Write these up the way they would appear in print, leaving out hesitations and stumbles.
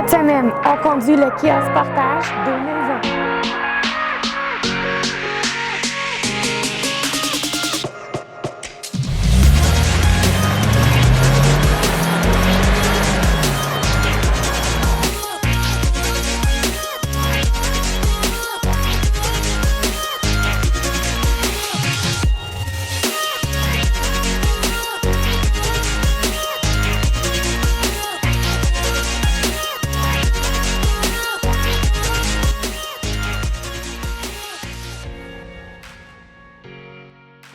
Cette semaine, on conduit le Kia Sportage 2020.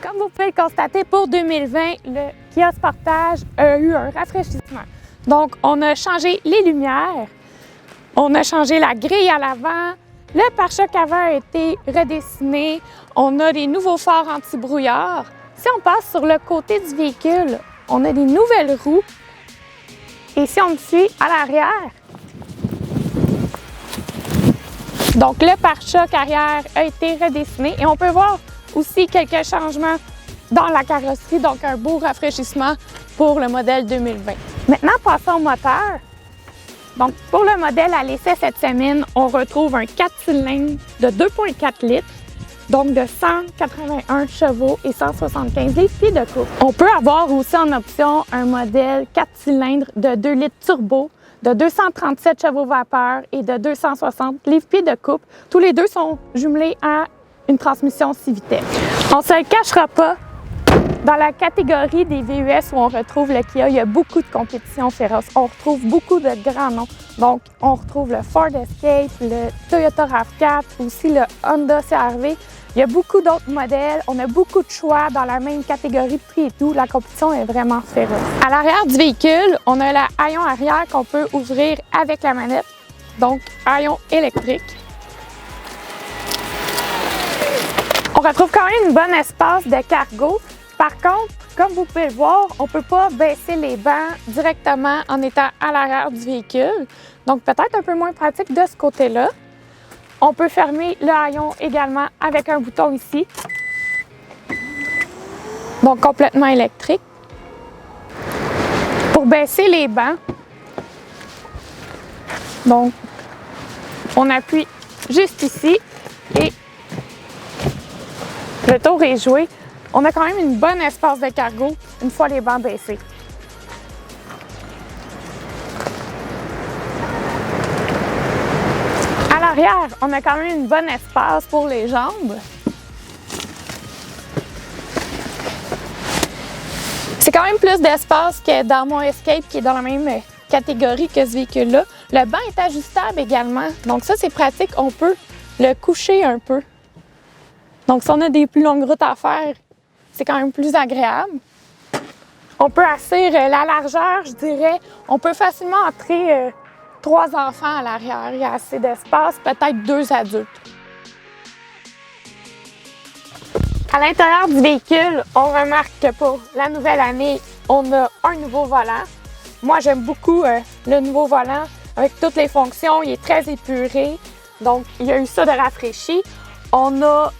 Comme vous pouvez le constater, pour 2020, le Kia Sportage a eu un rafraîchissement. Donc, on a changé les lumières, on a changé la grille à l'avant, le pare-choc avant a été redessiné, on a des nouveaux phares anti-brouillard. Si on passe sur le côté du véhicule, on a des nouvelles roues. Et si on me suit à l'arrière, donc le pare-choc arrière a été redessiné et on peut voir aussi quelques changements dans la carrosserie, donc un beau rafraîchissement pour le modèle 2020. Maintenant, passons au moteur. Donc, pour le modèle à l'essai cette semaine, on retrouve un 4 cylindres de 2,4 litres, donc de 181 chevaux et 175 livres-pieds de couple. On peut avoir aussi en option un modèle 4 cylindres de 2 litres turbo, de 237 chevaux vapeur et de 260 livres-pieds de couple. Tous les deux sont jumelés à une transmission 6 vitesses. On ne se le cachera pas, dans la catégorie des VUS où on retrouve le Kia, il y a beaucoup de compétition féroce. On retrouve beaucoup de grands noms. Donc, on retrouve le Ford Escape, le Toyota RAV4, aussi le Honda CR-V. Il y a beaucoup d'autres modèles. On a beaucoup de choix dans la même catégorie de prix et tout. La compétition est vraiment féroce. À l'arrière du véhicule, on a la haillon arrière qu'on peut ouvrir avec la manette. Donc, haillon électrique. On retrouve quand même une bonne espace de cargo. Par contre, comme vous pouvez le voir, on ne peut pas baisser les bancs directement en étant à l'arrière du véhicule. Donc, peut-être un peu moins pratique de ce côté-là. On peut fermer le haillon également avec un bouton ici. Donc, complètement électrique. Pour baisser les bancs, donc, on appuie juste ici et le tour est joué. On a quand même une bonne espace de cargo une fois les bancs baissés. À l'arrière, on a quand même une bonne espace pour les jambes. C'est quand même plus d'espace que dans mon Escape qui est dans la même catégorie que ce véhicule-là. Le banc est ajustable également, donc ça c'est pratique, on peut le coucher un peu. Donc si on a des plus longues routes à faire, c'est quand même plus agréable. On peut assurer la largeur, je dirais. On peut facilement entrer 3 enfants à l'arrière. Il y a assez d'espace, peut-être 2 adultes. À l'intérieur du véhicule, on remarque que pour la nouvelle année, on a un nouveau volant. Moi, j'aime beaucoup le nouveau volant avec toutes les fonctions. Il est très épuré. Donc, il y a eu ça de rafraîchi. On a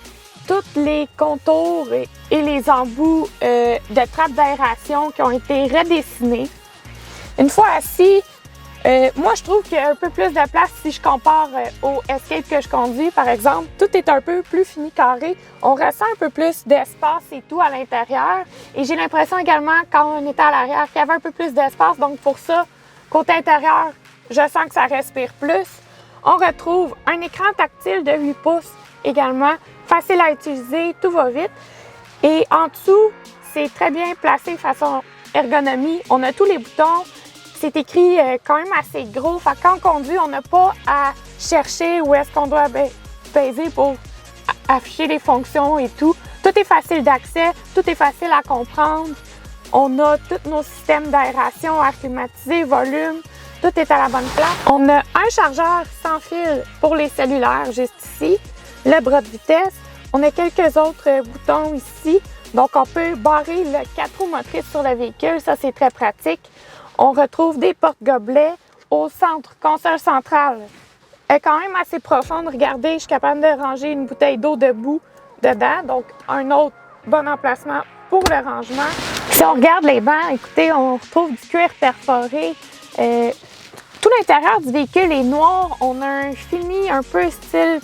tous les contours et les embouts de trappe d'aération qui ont été redessinés. Une fois assis, moi je trouve qu'il y a un peu plus de place si je compare au Escape que je conduis par exemple. Tout est un peu plus fini carré. On ressent un peu plus d'espace et tout à l'intérieur. Et j'ai l'impression également quand on était à l'arrière qu'il y avait un peu plus d'espace. Donc pour ça, côté intérieur, je sens que ça respire plus. On retrouve un écran tactile de 8 pouces également. Facile à utiliser, tout va vite. Et en dessous, c'est très bien placé façon ergonomie. On a tous les boutons. C'est écrit quand même assez gros. Fait que quand on conduit, on n'a pas à chercher où est-ce qu'on doit peser pour afficher les fonctions et tout. Tout est facile d'accès, tout est facile à comprendre. On a tous nos systèmes d'aération, air climatisé, volume. Tout est à la bonne place. On a un chargeur sans fil pour les cellulaires juste ici. Le bras de vitesse. On a quelques autres boutons ici. Donc, on peut barrer le 4 roues motrices sur le véhicule. Ça, c'est très pratique. On retrouve des porte-gobelets au centre, console centrale. Elle est quand même assez profonde. Regardez, je suis capable de ranger une bouteille d'eau debout dedans. Donc, un autre bon emplacement pour le rangement. Si on regarde les bancs, écoutez, on retrouve du cuir perforé. Tout l'intérieur du véhicule est noir. On a un fini un peu style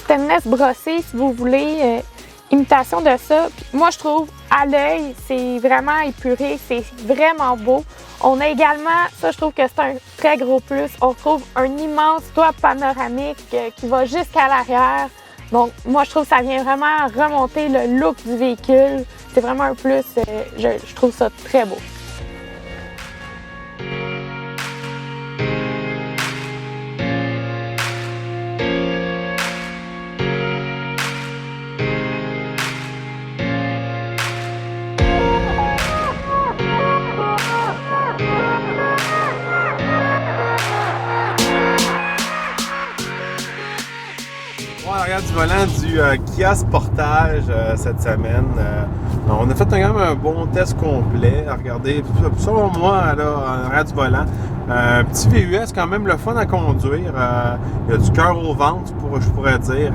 stainless brossé, si vous voulez, imitation de ça. Puis moi, je trouve, à l'œil, c'est vraiment épuré, c'est vraiment beau. On a également, ça, je trouve que c'est un très gros plus, on trouve un immense toit panoramique qui va jusqu'à l'arrière. Donc, moi, je trouve que ça vient vraiment remonter le look du véhicule. C'est vraiment un plus, je trouve ça très beau. En arrière du volant du Kia Sportage cette semaine, on a fait quand même un bon test complet. Regardez, selon moi, là, en arrière du volant, un petit VUS quand même le fun à conduire. Il y a du cœur au ventre, je pourrais dire.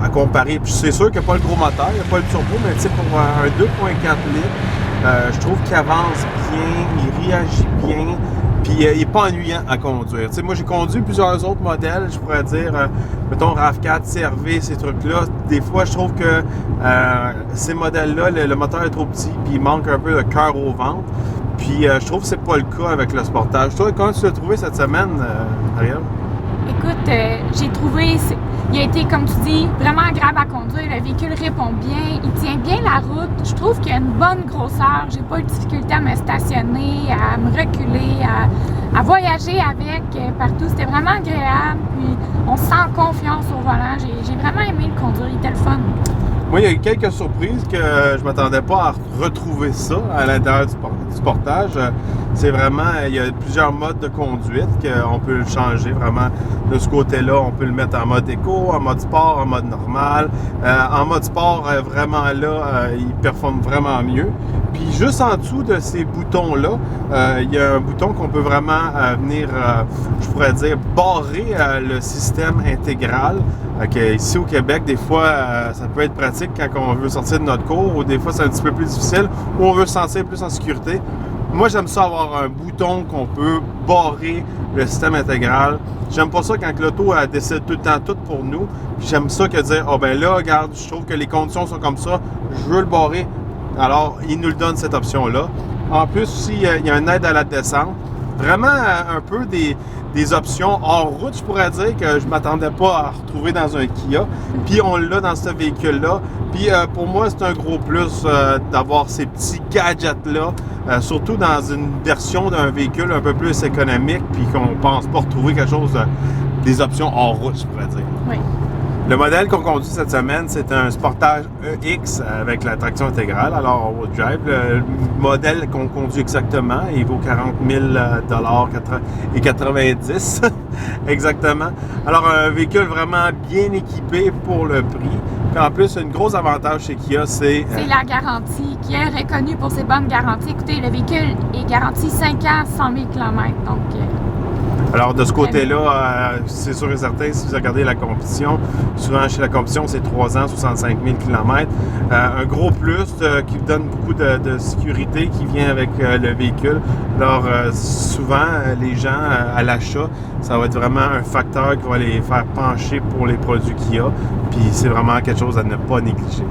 À comparer, puis c'est sûr qu'il n'y a pas le gros moteur, il n'y a pas le turbo, mais pour un 2.4 litres, je trouve qu'il avance bien, il réagit bien. Puis il n'est pas ennuyant à conduire. T'sais, moi, j'ai conduit plusieurs autres modèles, je pourrais dire, mettons RAV4, CR-V, ces trucs-là. Des fois, je trouve que ces modèles-là, le moteur est trop petit, puis il manque un peu de cœur au ventre. Puis je trouve que c'est pas le cas avec le Sportage. Toi, comment tu l'as trouvé cette semaine, Ariel? Écoute, j'ai trouvé, il a été, comme tu dis, vraiment agréable à conduire. Le véhicule répond bien, il tient bien la route. Je trouve qu'il y a une bonne grosseur. J'ai pas eu de difficulté à me stationner, à me reculer, à voyager avec partout. C'était vraiment agréable. Puis on se sent en confiance au volant. J'ai vraiment aimé le conduire. Il était le fun. Moi, il y a eu quelques surprises que je ne m'attendais pas à retrouver ça à l'intérieur du Sportage. C'est vraiment, il y a plusieurs modes de conduite qu'on peut le changer vraiment de ce côté-là. On peut le mettre en mode éco, en mode sport, en mode normal. En mode sport, vraiment là, il performe vraiment mieux. Puis juste en dessous de ces boutons-là, il y a un bouton qu'on peut vraiment venir, je pourrais dire, barrer le système intégral. Ici au Québec, des fois, ça peut être pratique quand on veut sortir de notre cour, ou des fois c'est un petit peu plus difficile, ou on veut se sentir plus en sécurité. Moi, j'aime ça avoir un bouton qu'on peut barrer le système intégral. J'aime pas ça quand l'auto décide tout le temps tout pour nous. J'aime ça que dire, ah ben là, regarde, je trouve que les conditions sont comme ça, je veux le barrer. Alors, il nous le donne cette option-là. En plus, aussi, il y a une aide à la descente. Vraiment un peu des options hors route, je pourrais dire, que je ne m'attendais pas à retrouver dans un Kia. Puis on l'a dans ce véhicule-là. Puis pour moi, c'est un gros plus d'avoir ces petits gadgets-là, surtout dans une version d'un véhicule un peu plus économique, puis qu'on ne pense pas retrouver quelque chose, des options hors route, je pourrais dire. Oui. Le modèle qu'on conduit cette semaine, c'est un Sportage EX avec la traction intégrale, alors all-wheel drive. Le modèle qu'on conduit exactement, il vaut 40 000 et 90 exactement. Alors, un véhicule vraiment bien équipé pour le prix. Puis en plus, un gros avantage chez Kia, c'est la garantie. Kia est reconnu pour ses bonnes garanties. Écoutez, le véhicule est garanti 5 ans, 100 000 km. Donc, alors, de ce côté-là, c'est sûr et certain, si vous regardez la compétition, souvent chez la compétition, c'est 3 ans, 65 000 km. Un gros plus qui vous donne beaucoup de sécurité qui vient avec le véhicule. Alors, souvent, les gens, à l'achat, ça va être vraiment un facteur qui va les faire pencher pour les produits qu'il y a. Puis, c'est vraiment quelque chose à ne pas négliger.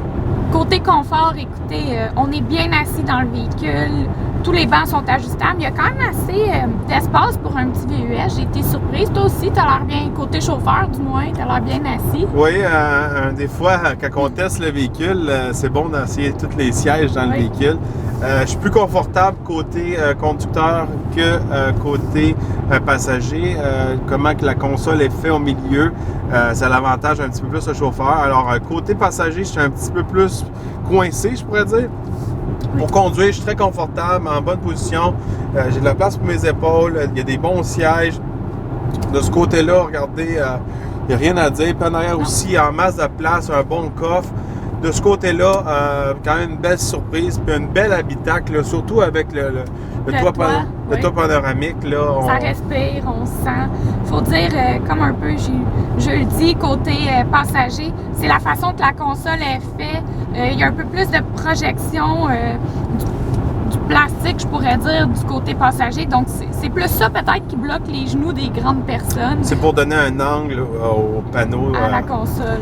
Côté confort, écoutez, on est bien assis dans le véhicule. Tous les bancs sont ajustables. Il y a quand même assez d'espace pour un petit VUS. J'ai été surprise. Toi aussi, tu as l'air bien, côté chauffeur du moins, tu as l'air bien assis. Oui, des fois, quand on teste le véhicule, c'est bon d'essayer tous les sièges dans le véhicule. Je suis plus confortable côté conducteur que côté passager. Comment que la console est faite au milieu, ça l'avantage un petit peu plus le chauffeur. Alors, côté passager, je suis un petit peu plus coincé, je pourrais dire. Pour conduire, je suis très confortable, en bonne position. J'ai de la place pour mes épaules. Il y a des bons sièges. De ce côté-là, regardez, il n'y a rien à dire. Puis en arrière aussi, en masse de place, un bon coffre. De ce côté-là, quand même une belle surprise. Puis une belle habitacle, là, surtout avec le toit panoramique. Là, Ça respire, on se sent. Il faut dire, comme un peu, je le dis, côté passager, c'est la façon que la console est faite. Il y a un peu plus de projection du plastique, je pourrais dire, du côté passager. Donc, c'est plus ça peut-être qui bloque les genoux des grandes personnes. C'est pour donner un angle au panneau. À la console.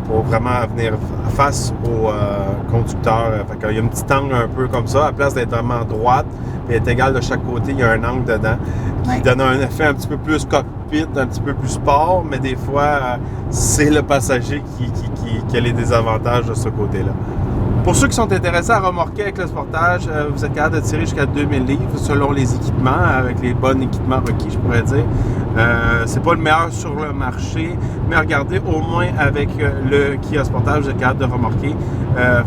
Pour vraiment venir face au conducteur. Il y a un petit angle un peu comme ça. À la place d'être vraiment droite et être égal de chaque côté, il y a un angle dedans qui donne un effet un petit peu plus cockpit, un petit peu plus sport, mais des fois, c'est le passager qui a les désavantages de ce côté-là. Pour ceux qui sont intéressés à remorquer avec le Sportage, vous êtes capable de tirer jusqu'à 2000 livres selon les équipements, avec les bons équipements requis, je pourrais dire. C'est pas le meilleur sur le marché, mais regardez, au moins avec le Kia Sportage, vous êtes capable de remorquer.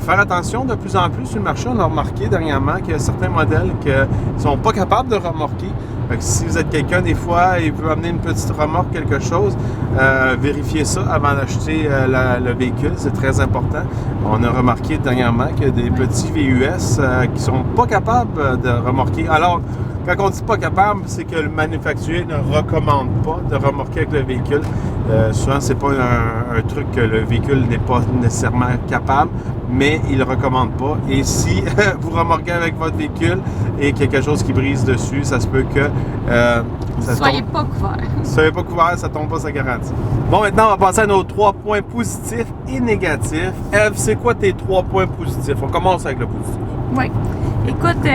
Faire attention, de plus en plus sur le marché, on a remarqué dernièrement qu'il y a certains modèles qui ne sont pas capables de remorquer. Si vous êtes quelqu'un, des fois, et veut amener une petite remorque, quelque chose, vérifiez ça avant d'acheter le véhicule, c'est très important. On a remarqué dernièrement qu'il y a des petits VUS qui sont pas capables de remorquer. Alors, quand on dit pas capable, c'est que le manufacturier ne recommande pas de remorquer avec le véhicule. Souvent, c'est pas un truc que le véhicule n'est pas nécessairement capable, mais il ne le recommande pas. Et si vous remorquez avec votre véhicule et quelque chose qui brise dessus, ça se peut que soyez pas couvert. Soyez pas couvert, ça tombe pas sa garantie. Bon, maintenant, on va passer à nos 3 points positifs et négatifs. Ève, c'est quoi tes 3 points positifs? On commence avec le positif. Oui. Écoute,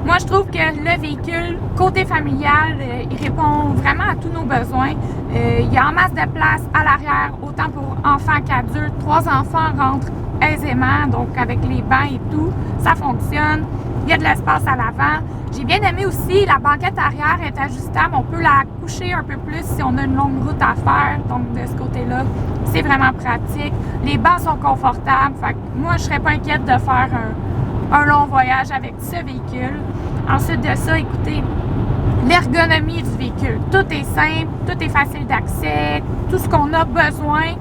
moi, je trouve que le véhicule, côté familial, il répond vraiment à tous nos besoins. Il y a en masse de place à l'arrière, autant pour enfants qu'adultes. 3 enfants rentrent aisément, donc avec les bancs et tout, ça fonctionne. Il y a de l'espace à l'avant. J'ai bien aimé aussi, la banquette arrière est ajustable. On peut la coucher un peu plus si on a une longue route à faire. Donc, de ce côté-là, c'est vraiment pratique. Les bancs sont confortables. Fait que moi, je ne serais pas inquiète de faire un long voyage avec ce véhicule. Ensuite de ça, écoutez, l'ergonomie du véhicule. Tout est simple, tout est facile d'accès. Tout ce qu'on a besoin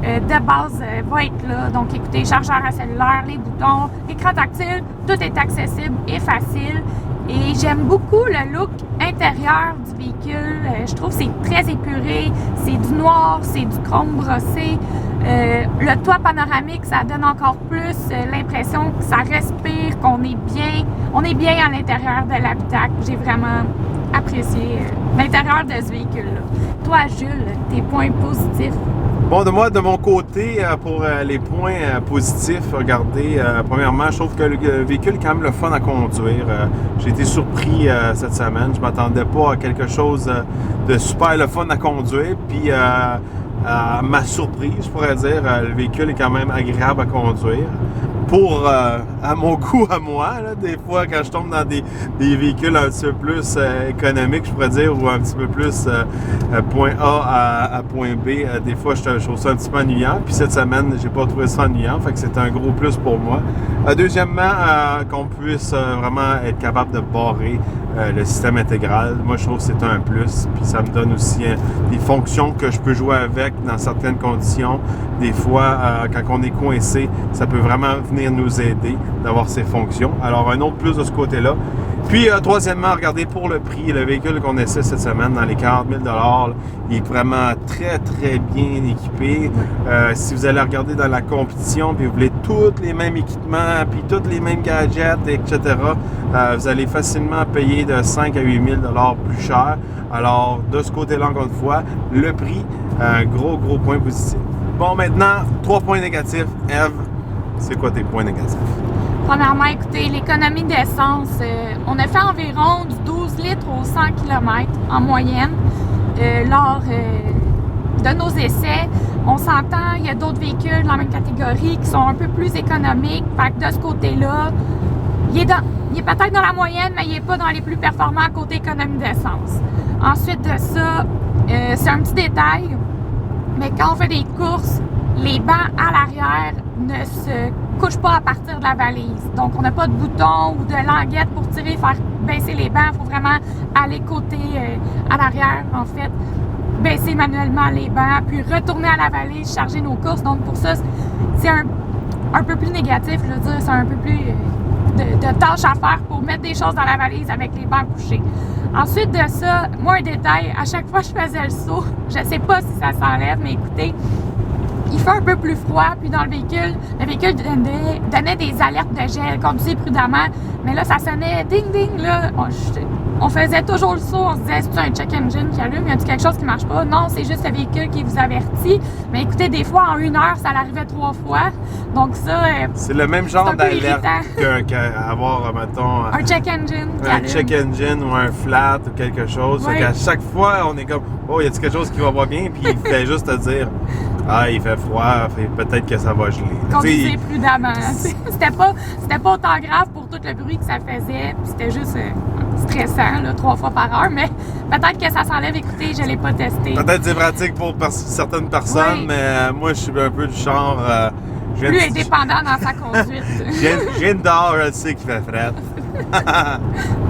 de base va être là. Donc, écoutez, chargeur à cellulaire, les boutons, l'écran tactile, tout est accessible et facile. Et j'aime beaucoup le look intérieur du véhicule. Je trouve que c'est très épuré. C'est du noir, c'est du chrome brossé. Le toit panoramique, ça donne encore plus l'impression que ça respire, qu'on est bien. On est bien à l'intérieur de l'habitacle. J'ai vraiment apprécié l'intérieur de ce véhicule-là. Toi, Jules, tes points positifs? Bon, de mon côté, pour les points positifs, regardez, premièrement, je trouve que le véhicule est quand même le fun à conduire. J'ai été surpris cette semaine. Je m'attendais pas à quelque chose de super le fun à conduire. Puis, à ma surprise, je pourrais dire, le véhicule est quand même agréable à conduire. Pour, à mon goût, à moi, là, des fois, quand je tombe dans des véhicules un petit peu plus économiques, je pourrais dire, ou un petit peu plus point A à point B, des fois, je trouve ça un petit peu ennuyant. Puis cette semaine, j'ai pas trouvé ça ennuyant, fait que c'est un gros plus pour moi. Deuxièmement, qu'on puisse vraiment être capable de barrer le système intégral. Moi, je trouve que c'est un plus. Puis ça me donne aussi des fonctions que je peux jouer avec dans certaines conditions. Des fois, quand on est coincé, ça peut vraiment venir nous aider d'avoir ces fonctions. Alors, un autre plus de ce côté-là. Puis, troisièmement, regardez pour le prix. Le véhicule qu'on essaie cette semaine dans les 40 000 $, il est vraiment très, très bien équipé. Si vous allez regarder dans la compétition, puis vous voulez tous les mêmes équipements, puis tous les mêmes gadgets, etc., vous allez facilement payer de 5 à 8 000 $ plus cher. Alors, de ce côté-là, encore une fois, le prix, un gros point positif. Bon, maintenant, 3 points négatifs. Ève, c'est quoi tes points négatifs? Premièrement, écoutez, l'économie d'essence, on a fait environ du 12 litres aux 100 km en moyenne lors de nos essais. On s'entend, il y a d'autres véhicules dans la même catégorie qui sont un peu plus économiques. Fait que de ce côté-là, il est peut-être dans la moyenne, mais il n'est pas dans les plus performants côté économie d'essence. Ensuite de ça, c'est un petit détail, mais quand on fait des courses, les bancs à l'arrière ne se couchent pas à partir de la valise. Donc, on n'a pas de bouton ou de languette pour tirer, faire baisser les bancs. Il faut vraiment aller côté à l'arrière, en fait, baisser manuellement les bancs, puis retourner à la valise, charger nos courses. Donc, pour ça, c'est un peu plus négatif, je veux dire, c'est un peu plus de tâches à faire pour mettre des choses dans la valise avec les bancs couchés. Ensuite de ça, moi, un détail, à chaque fois que je faisais le saut, je ne sais pas si ça s'enlève, mais écoutez, il fait un peu plus froid, puis dans le véhicule donnait des alertes de gel, conduisez prudemment. Mais là, ça sonnait ding-ding, là. On faisait toujours le saut, on se disait, c'est un check engine qui allume, y a-t-il quelque chose qui marche pas? Non, c'est juste le véhicule qui vous avertit. Mais écoutez, des fois, en 1 heure, ça l'arrivait 3 fois. Donc ça, c'est le même genre d'alerte irritant. qu'avoir, mettons, un check engine qui un allume. check engine ou un flat ou quelque chose. Oui. Fait qu'à chaque fois, on est comme, oh, y a-t-il quelque chose qui va pas bien? Puis il fait juste te dire, ah, il fait froid, peut-être que ça va geler. Conduisez prudemment. C'était pas autant grave pour tout le bruit que ça faisait. C'était juste stressant, là, 3 fois par heure. Mais peut-être que ça s'enlève. Écoutez, je l'ai pas testé. Peut-être c'est pratique pour certaines personnes, oui. Mais moi, je suis un peu du genre... Plus indépendant dans sa conduite. Je viens de dehors, je sais qu'il fait fret.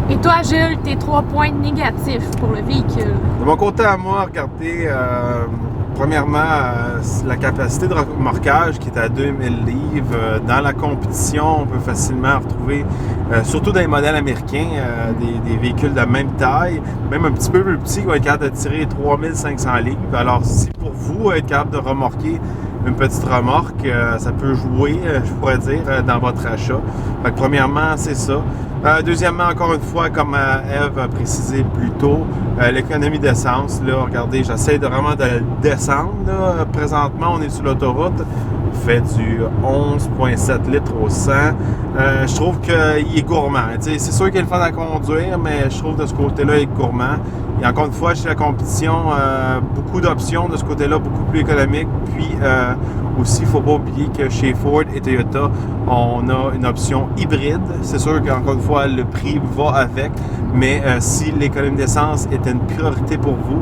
Et toi, Jules, tes 3 points négatifs pour le véhicule? De mon côté à moi, regardez, premièrement, la capacité de remorquage qui est à 2000 livres. Dans la compétition, on peut facilement retrouver, surtout dans les modèles américains, des véhicules de même taille, même un petit peu plus petits, qui vont être capables de tirer 3500 livres. Alors, si pour vous, être capable de remorquer une petite remorque, ça peut jouer, je pourrais dire, dans votre achat. Fait que premièrement, c'est ça. Deuxièmement, encore une fois, comme Eve a précisé plus tôt, l'économie d'essence. Là, regardez, j'essaie vraiment de descendre. Là. Présentement, on est sur l'autoroute. Fait du 11,7 litres au 100. Je trouve qu'il est gourmand. C'est sûr qu'il est le fun à conduire, mais je trouve de ce côté-là, il est gourmand. Et encore une fois, chez la compétition, beaucoup d'options de ce côté-là, beaucoup plus économiques. Puis aussi, il ne faut pas oublier que chez Ford et Toyota, on a une option hybride. C'est sûr qu'encore une fois, le prix va avec. Mais si l'économie d'essence est une priorité pour vous,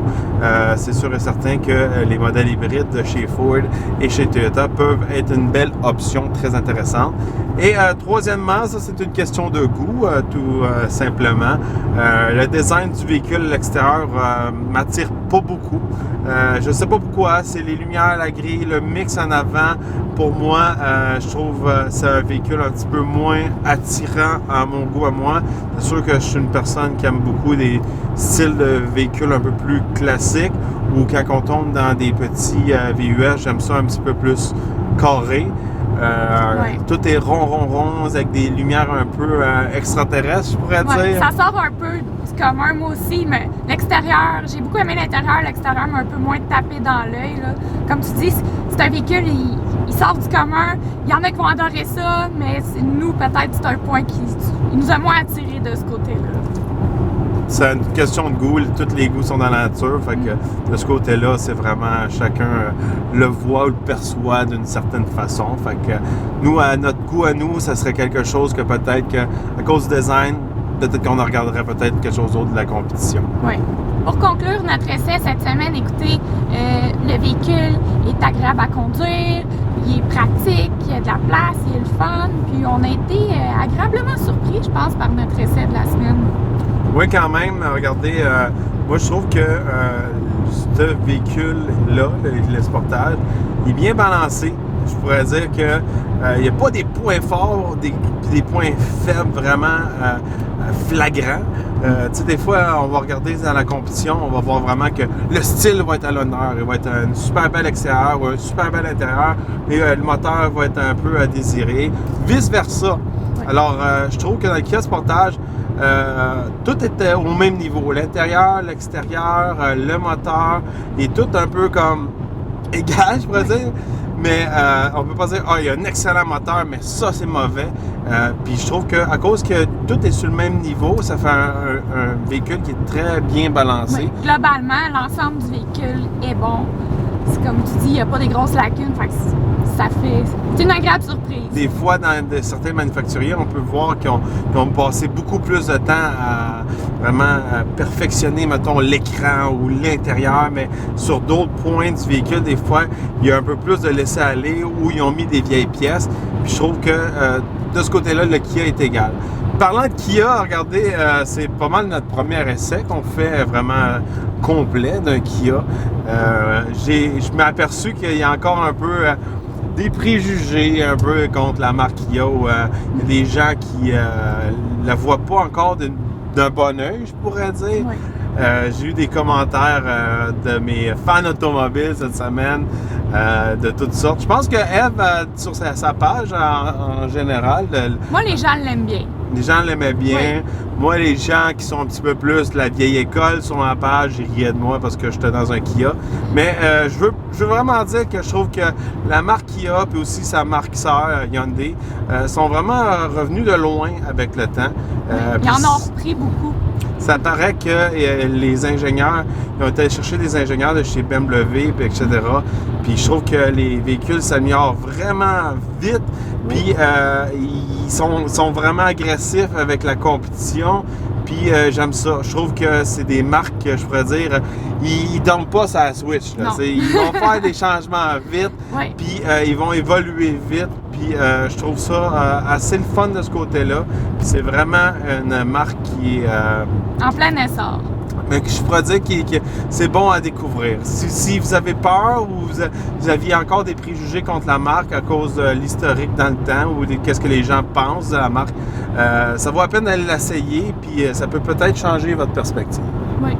c'est sûr et certain que les modèles hybrides de chez Ford et chez Toyota peuvent être une belle option très intéressante. Et troisièmement, ça c'est une question de goût, tout simplement. Le design du véhicule à l'extérieur m'attire pas beaucoup. Je sais pas pourquoi, c'est les lumières, la grille, le mix en avant. Pour moi, je trouve c'est un véhicule un petit peu moins attirant à mon goût à moi. C'est sûr que je suis une personne qui aime beaucoup des styles de véhicules un peu plus classiques ou quand on tombe dans des petits VUS, j'aime ça un petit peu plus carré. Ouais. Tout est rond, avec des lumières un peu extraterrestres, je pourrais dire. Ça sort un peu du commun, moi aussi, mais l'extérieur, j'ai beaucoup aimé l'intérieur, l'extérieur m'a un peu moins tapé dans l'œil. Comme tu dis, c'est un véhicule, il sort du commun. Il y en a qui vont adorer ça, mais nous, peut-être, c'est un point qui nous a moins attirés de ce côté-là. C'est une question de goût. Tous les goûts sont dans la nature. Fait que de ce côté-là, c'est vraiment chacun le voit ou le perçoit d'une certaine façon. Fait que nous, à notre goût à nous, ça serait quelque chose que peut-être qu'à cause du design, peut-être qu'on en regarderait peut-être quelque chose d'autre de la compétition. Oui. Pour conclure notre essai cette semaine, écoutez, le véhicule est agréable à conduire, il est pratique, il y a de la place, il est le fun. Puis on a été agréablement surpris, je pense, par notre essai de la semaine. Oui, quand même. Regardez, moi, je trouve que ce véhicule-là, le Sportage, il est bien balancé. Je pourrais dire que il n'y a pas des points forts, des points faibles vraiment flagrants. Tu sais, des fois, on va regarder dans la compétition, on va voir vraiment que le style va être à l'honneur. Il va être un super bel extérieur ou un super bel intérieur et le moteur va être un peu à désirer. Vice-versa. Ouais. Alors, je trouve que dans le Kia Sportage, tout était au même niveau. L'intérieur, l'extérieur, le moteur, est tout un peu comme égal, je pourrais dire. Mais on peut pas dire, il y a un excellent moteur, mais ça, c'est mauvais. Puis je trouve qu'à cause que tout est sur le même niveau, ça fait un véhicule qui est très bien balancé. Oui. Globalement, l'ensemble du véhicule est bon. C'est comme tu dis, il n'y a pas des grosses lacunes. Fait que c'est une agréable surprise. Des fois, dans certains manufacturiers, on peut voir qu'ils ont passé beaucoup plus de temps à vraiment perfectionner, mettons, l'écran ou l'intérieur, mais sur d'autres points du véhicule, des fois, il y a un peu plus de laisser-aller où ils ont mis des vieilles pièces. Puis je trouve que de ce côté-là, le Kia est égal. Parlant de Kia, regardez, c'est pas mal notre premier essai qu'on fait vraiment complet d'un Kia. Je m'ai aperçu qu'il y a encore un peu des préjugés un peu contre la marque Kia. Où, il y a des gens qui la voient pas encore d'un bon œil, je pourrais dire. Oui. J'ai eu des commentaires de mes fans automobiles cette semaine, de toutes sortes. Je pense que Eve, sur sa page en général, Moi, les gens l'aiment bien. les gens l'aimaient bien. Oui. Moi, les gens qui sont un petit peu plus de la vieille école sur ma page, ils riaient de moi parce que j'étais dans un Kia. Mais je veux vraiment dire que je trouve que la marque Kia, puis aussi sa marque sœur, Hyundai, sont vraiment revenus de loin avec le temps. Ils en ont repris beaucoup. Ça paraît que les ingénieurs, ils ont été chercher des ingénieurs de chez BMW, puis etc. Puis je trouve que les véhicules s'améliorent vraiment vite. Puis ils sont vraiment agressifs avec la compétition. Puis j'aime ça. Je trouve que c'est des marques que je pourrais dire, ils dorment pas sur la Switch. Là. Ils vont faire des changements vite. Oui. Puis ils vont évoluer vite. Puis je trouve ça assez le fun de ce côté-là. Puis c'est vraiment une marque qui est... En plein essor. mais je pourrais dire que c'est bon à découvrir. Si vous avez peur ou vous aviez encore des préjugés contre la marque à cause de l'historique dans le temps ou qu'est-ce que les gens pensent de la marque, ça vaut la peine d'aller l'essayer, puis ça peut peut-être changer votre perspective. Oui.